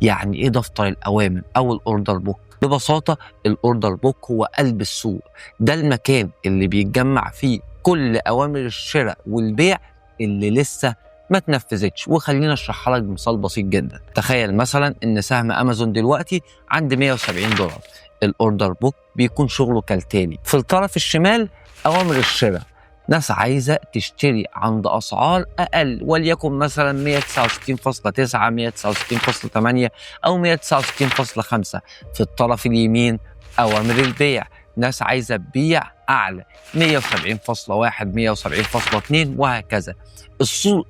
يعني إيه دفتر الأوامر أو الأوردر بوك؟ ببساطة الأوردر بوك هو قلب السوق، ده المكان اللي بيتجمع فيه كل أوامر الشراء والبيع اللي لسه ما تنفذتش. وخلينا اشرحها لك بمثال بسيط جدا. تخيل مثلا ان سهم امازون دلوقتي عند $170. الاوردر بوك بيكون شغله كالتالي: في الطرف الشمال اوامر الشراء، ناس عايزه تشتري عند اسعار اقل، وليكن مثلا 169.9 169.8 او 169.5. في الطرف اليمين اوامر البيع، ناس عايزه تبيع اعلى، 170.1 170.2 وهكذا.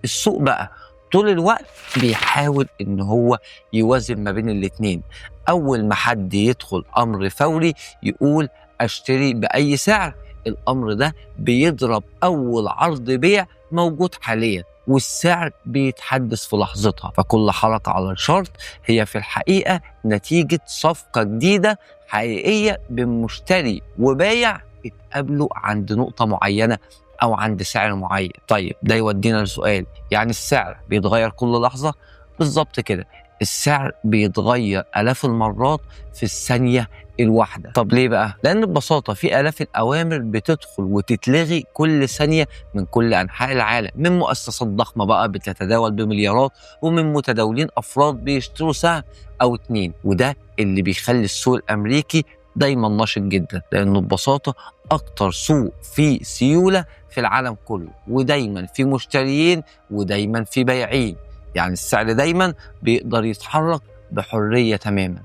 السوق بقى طول الوقت بيحاول ان هو يوازن ما بين الاتنين. اول ما حد يدخل امر فوري يقول اشتري باي سعر، الامر ده بيضرب اول عرض بيع موجود حاليا والسعر بيتحدث في لحظتها. فكل حركة على الشارت هي في الحقيقة نتيجة صفقة جديدة حقيقية بين مشتري وبايع اتقابلوا عند نقطة معينة أو عند سعر معين. طيب ده يودينا لسؤال، يعني السعر بيتغير كل لحظة؟ بالظبط كده، السعر بيتغير آلاف المرات في الثانية الواحدة. طب ليه بقى؟ لأن ببساطة في آلاف الأوامر بتدخل وتتلغي كل ثانية من كل أنحاء العالم، من مؤسسات ضخمة بقى بتتداول بمليارات، ومن متداولين أفراد بيشتروا سهم أو اتنين. وده اللي بيخلي السوق الأمريكي دايما نشط جدا، لأنه ببساطة أكتر سوق فيه سيولة في العالم كله، ودايما في مشتريين ودايما في بايعين. يعني السعر دايما بيقدر يتحرك بحرية تماما.